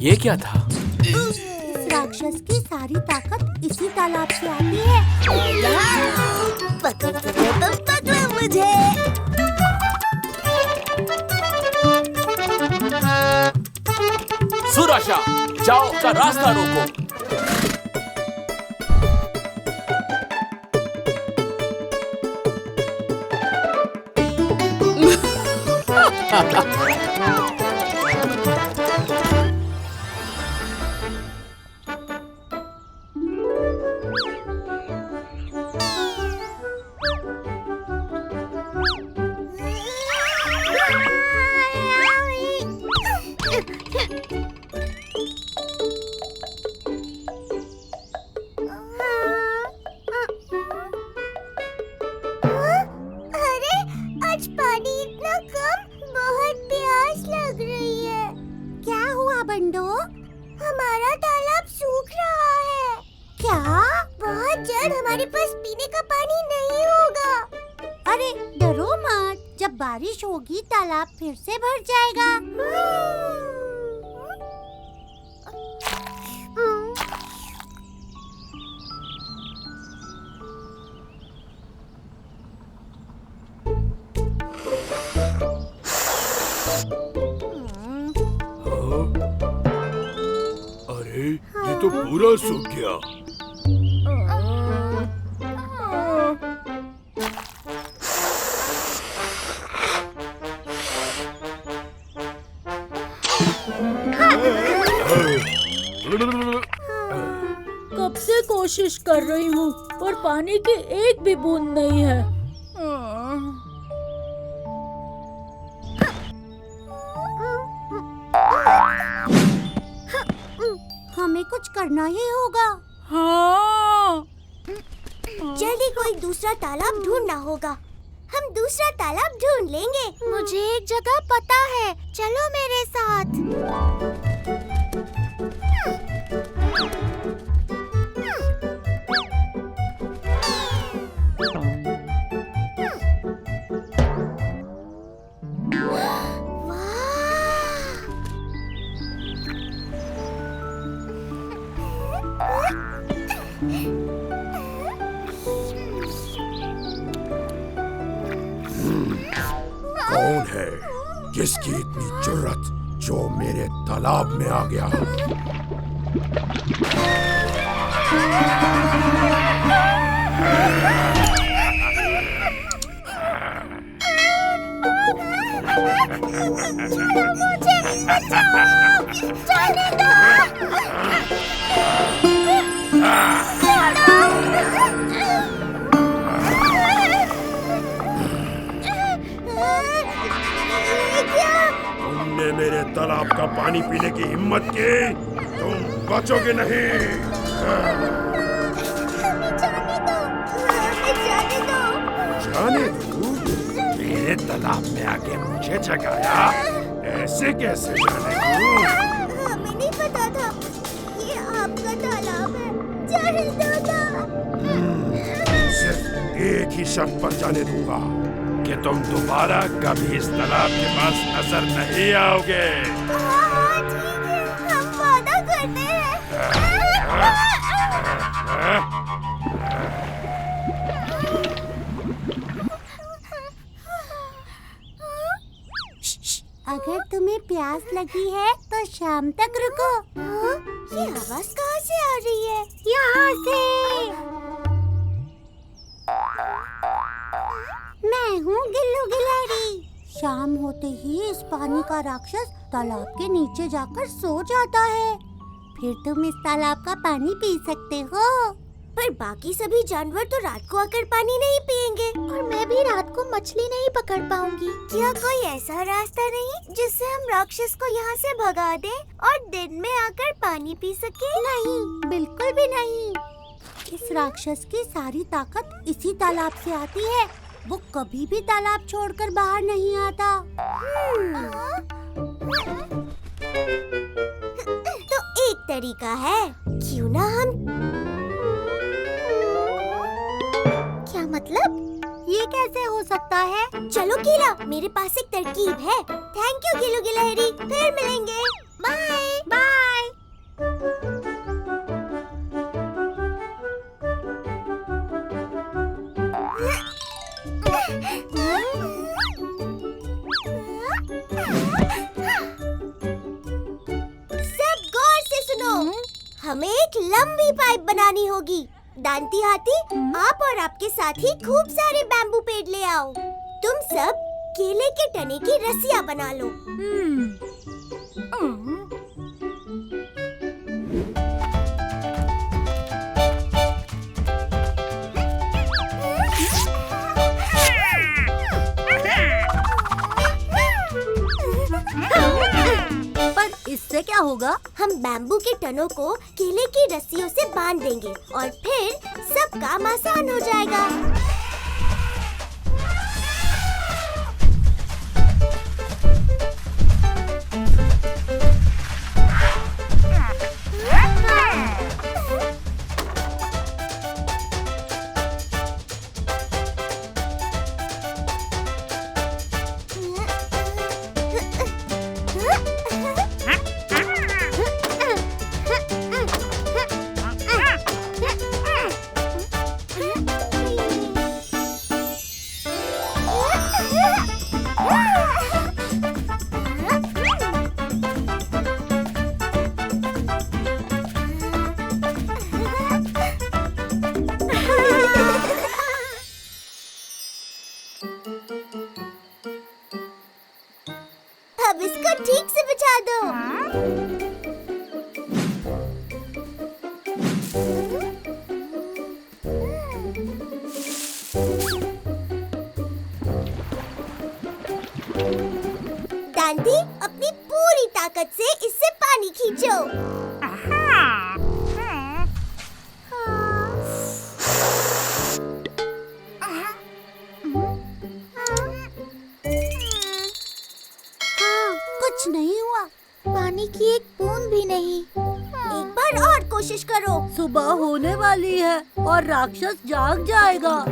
ये क्या था? इस राक्षस की सारी ताकत इसी तालाब से आती है। पकड़ सके तो पकड़ो मुझे। सुराशा, जाओ का रास्ता रोको। अरे आज पानी इतना कम, बहुत प्यास लग रही है। क्या हुआ बंडो? हमारा तालाब सूख रहा है। क्या? बहुत जल्द हमारे पास पीने का पानी नहीं होगा। अरे डरो मत, जब बारिश होगी तालाब फिर से भर जाएगा। अरे ये तो पूरा सूख गया। कब से कोशिश कर रही हूँ पर पानी की एक भी बूंद नहीं है। हमें कुछ करना ही होगा। हाँ। जल्दी कोई दूसरा तालाब ढूंढना होगा। हम दूसरा तालाब ढूंढ लेंगे। मुझे एक जगह पता है, चलो मेरे साथ। कौन है जिसकी इतनी जुर्रत जो मेरे तालाब में आ गया? मुझे बचाओ, जाने दो। तुमने मेरे तालाब का पानी पीने की हिम्मत की, तुम बचोगे नहीं। जाने दो? मेरे तालाब में आके मुझे जगाया, ऐसे कैसे जाने दो? हमें नहीं पता था ये आपका तालाब है। जाने दो ना। सिर्फ एक ही शर्त पर जाने दूंगा कि तुम दोबारा कभी इस तालाब के पास नजर नहीं आओगे। हाँ, ठीक है, हम वादा करते हैं। अगर तुम्हें प्यास लगी है तो शाम तक रुको। ये आवाज कहाँ से आ रही है? यहाँ से। मैं हूँ गिल्लू गिलहरी। शाम होते ही इस पानी का राक्षस तालाब के नीचे जाकर सो जाता है। फिर तुम इस तालाब का पानी पी सकते हो। पर बाकी सभी जानवर तो रात को आकर पानी नहीं पिएंगे। और मैं भी रात को मछली नहीं पकड़ पाऊंगी। क्या कोई ऐसा रास्ता नहीं जिससे हम राक्षस को यहाँ से भगा दें और दिन में आकर पानी पी सके? नहीं, बिल्कुल भी नहीं। इस राक्षस की सारी ताकत इसी तालाब से आती है। वो कभी भी तालाब छोड़कर बाहर नहीं आता। तो एक तरीका है, क्यों ना हम क्या मतलब? ये कैसे हो सकता है? चलो कीला, मेरे पास एक तरकीब है। थैंक यू गिलू गिलहरी, फिर मिलेंगे। Bye bye. सब गौर से सुनो, हमें एक लंबी पाइप बनानी होगी। दांती हाथी, आप और आपके साथी खूब सारे बैम्बू पेड़ ले आओ। तुम सब केले के टने की रस्सियाँ बना लो। पर इससे क्या होगा? हम बैम्बू के टनों को केले की रस्सियों से बांध देंगे और फिर सब काम आसान हो जाएगा। अब इसको ठीक से बिछा दो। दांती, अपनी पूरी ताकत से इससे पानी खींचो। कुछ नहीं हुआ। पानी की एक बूंद भी नहीं। एक बार और कोशिश करो। सुबह होने वाली है और राक्षस जाग जाएगा।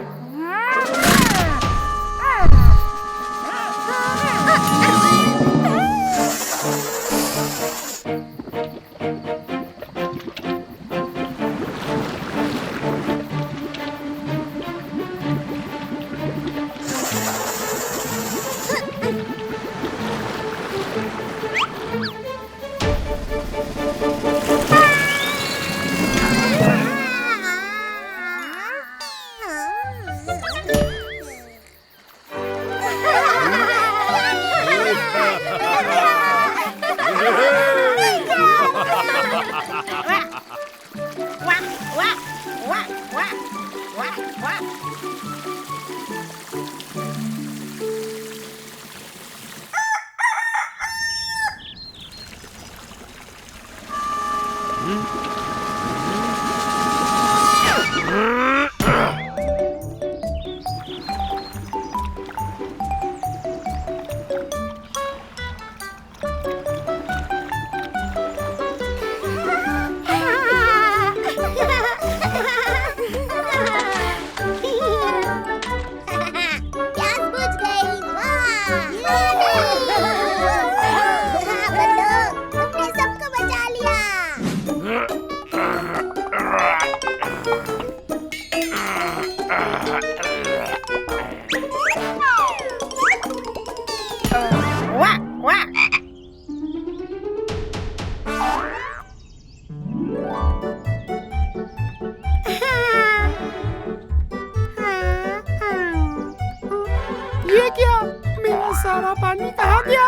ये क्या? मेरा सारा पानी कहाँ गया?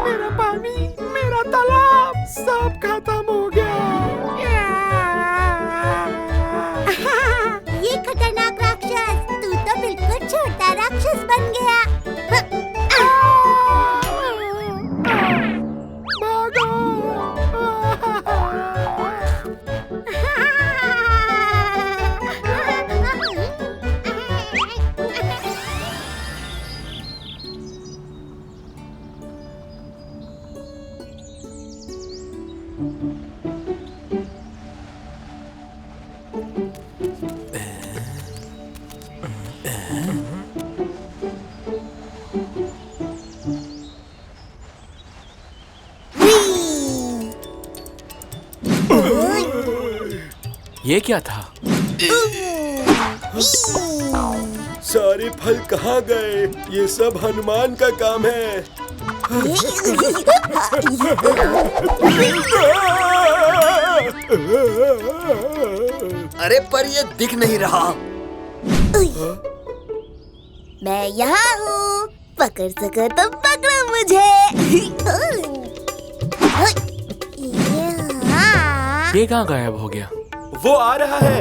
मेरा पानी, मेरा तालाब सब खत्म हो गया। ये खतरनाक राक्षस, तू तो बिल्कुल छोटा राक्षस बन गया। ये क्या था? सारे फल कहाँ गए? ये सब हनुमान का काम है। अरे पर ये दिख नहीं रहा। मैं यहाँ हूँ, पकड़ सको तो पकड़ो मुझे। ये कहाँ गायब हो गया? वो आ रहा है।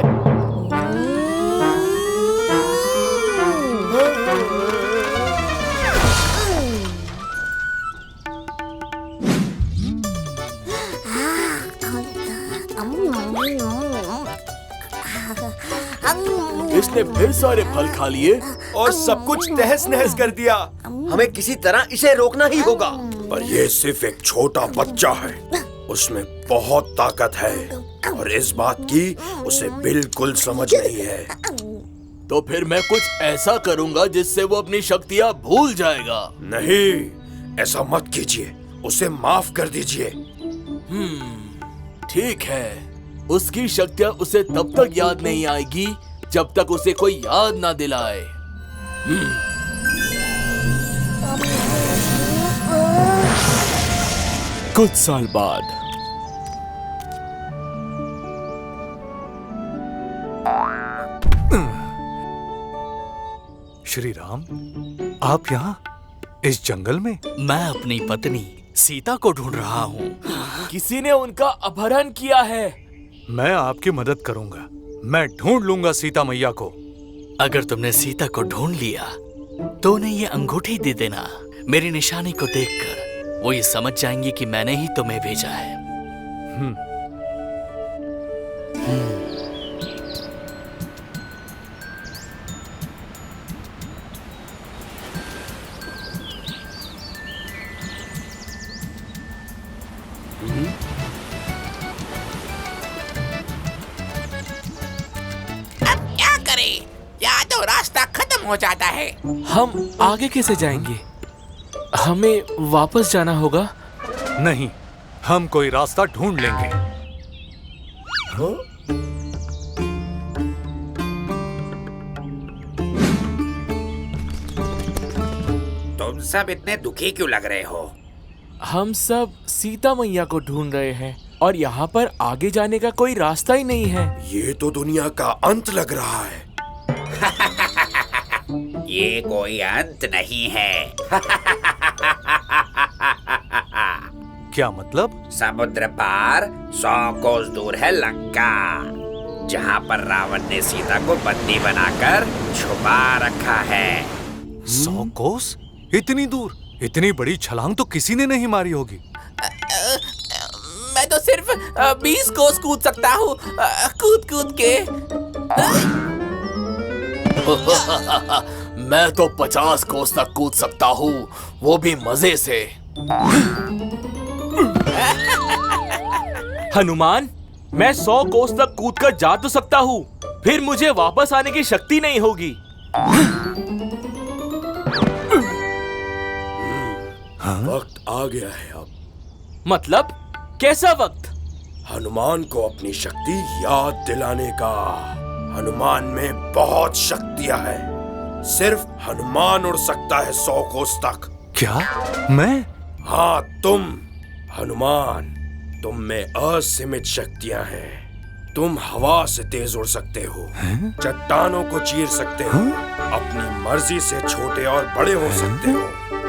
इसने फिर सारे फल खा लिए और सब कुछ तहस नहस कर दिया। हमें किसी तरह इसे रोकना ही होगा। पर ये सिर्फ एक छोटा बच्चा है, उसमें बहुत ताकत है और इस बात की उसे बिल्कुल समझ नहीं है। तो फिर मैं कुछ ऐसा करूंगा जिससे वो अपनी शक्तियाँ भूल जाएगा। नहीं, ऐसा मत कीजिए, उसे माफ कर दीजिए। ठीक है, उसकी शक्तियाँ उसे तब तक याद नहीं आएगी जब तक उसे कोई याद ना दिलाए। कुछ साल बाद श्री राम, आप यहाँ इस जंगल में? मैं अपनी पत्नी सीता को ढूंढ रहा हूँ। किसी ने उनका अपहरण किया है। मैं आपकी मदद करूंगा। मैं ढूंढ लूंगा सीता मैया को। अगर तुमने सीता को ढूंढ लिया तो उन्हें ये अंगूठी दे देना। मेरी निशानी को देखकर वो ये समझ जाएंगी कि मैंने ही तुम्हें भेजा है। क्या करें? या तो रास्ता खत्म हो जाता है। हम आगे कैसे जाएंगे? हमें वापस जाना होगा। नहीं, हम कोई रास्ता ढूंढ लेंगे। तुम सब इतने दुखी क्यों लग रहे हो? हम सब सीता मैया को ढूंढ रहे हैं और यहाँ पर आगे जाने का कोई रास्ता ही नहीं है। ये तो दुनिया का अंत लग रहा है। ये कोई अंत नहीं है। क्या मतलब? समुद्र पार 100 कोस दूर है लंका, जहाँ पर रावण ने सीता को बंदी बनाकर छुपा रखा है। 100 कोस? इतनी दूर? इतनी बड़ी छलांग तो किसी ने नहीं मारी होगी। मैं तो सिर्फ 20 कोस कूद सकता हूँ, कूद कूद के। मैं तो 50 कोस तक कूद सकता हूँ, वो भी मजे से। हनुमान, मैं 100 कोस तक कूदकर जा तो सकता हूँ, फिर मुझे वापस आने की शक्ति नहीं होगी। वक्त आ गया है अब। मतलब कैसा वक्त? हनुमान को अपनी शक्ति याद दिलाने का। हनुमान में बहुत शक्तियां हैं। सिर्फ हनुमान उड़ सकता है 100 कोस तक। क्या? मैं? हाँ, तुम हनुमान, तुम में असीमित शक्तियां हैं। तुम हवा से तेज उड़ सकते हो, चट्टानों को चीर सकते हो, अपनी मर्जी से छोटे और बड़े हो सकते हो।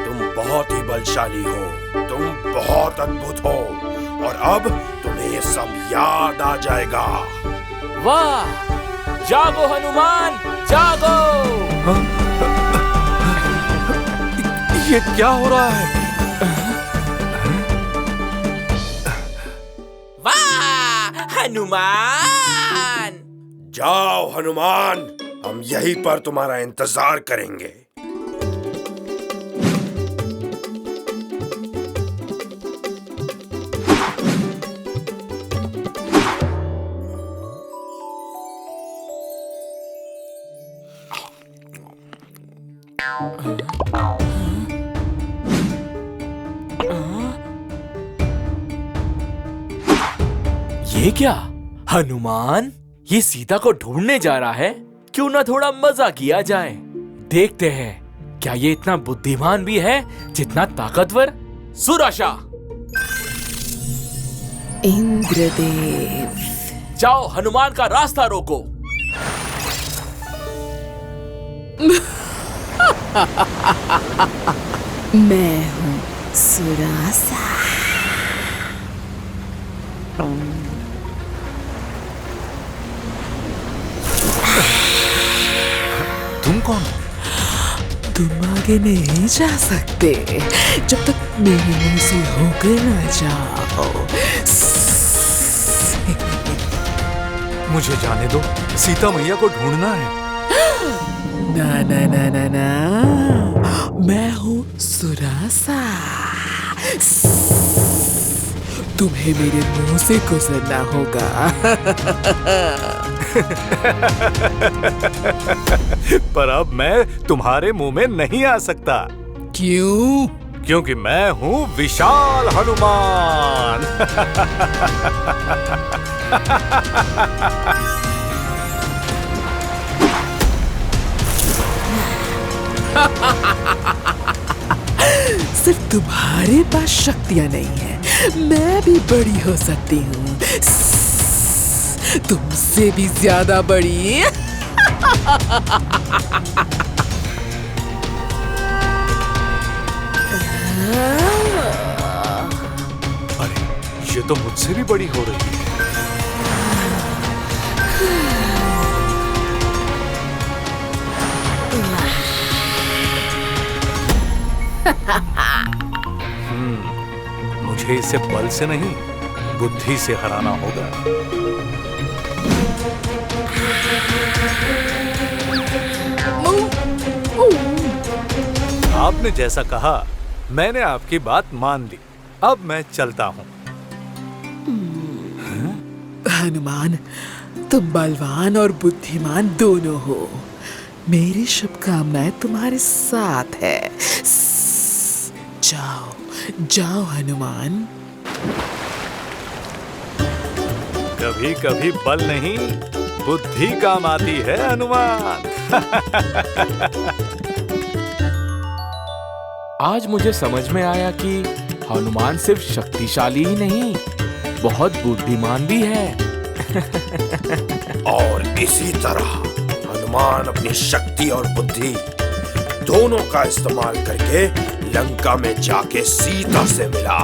तुम बहुत ही बलशाली हो, तुम बहुत अद्भुत हो और अब तुम्हें ये सब याद आ जाएगा। वाह! जागो हनुमान, जागो! ये क्या हो रहा है? वाह हनुमान! जाओ हनुमान, हम यहीं पर तुम्हारा इंतजार करेंगे। ये क्या? हनुमान, ये सीता को ढूंढने जा रहा है, क्यों ना थोड़ा मजा किया जाए। देखते हैं क्या ये इतना बुद्धिमान भी है जितना ताकतवर। सुराशा, इंद्रदेव, जाओ हनुमान का रास्ता रोको। मैं हूँ सुरासा। तुम कौन? तुम आगे नहीं जा सकते जब तक मेरे मुंह से होकर ना जाओ। मुझे जाने दो, सीता मैया को ढूंढना है। ना ना ना ना ना, मैं हूँ सुरासा। तुम्हें मेरे मुंह से गुजरना होगा। पर अब मैं तुम्हारे मुंह में नहीं आ सकता। क्यों? क्योंकि मैं हूँ विशाल हनुमान। सिर्फ तुम्हारे पास शक्तियां नहीं है, मैं भी बड़ी हो सकती हूँ, तुमसे भी ज्यादा बड़ी। अरे ये तो मुझसे भी बड़ी हो रही है। मुझे इसे बल से नहीं, बुद्धि से हराना होगा। आपने जैसा कहा, मैंने आपकी बात मान ली। अब मैं चलता हूँ। हनुमान, तुम बलवान और बुद्धिमान दोनों हो। मेरी शुभकामनाएं तुम्हारे साथ है। जाओ जाओ हनुमान। कभी कभी बल नहीं, बुद्धि काम आती है हनुमान। आज मुझे समझ में आया कि हनुमान सिर्फ शक्तिशाली ही नहीं, बहुत बुद्धिमान भी है। और इसी तरह हनुमान अपनी शक्ति और बुद्धि दोनों का इस्तेमाल करके लंका में जाके सीता से मिला।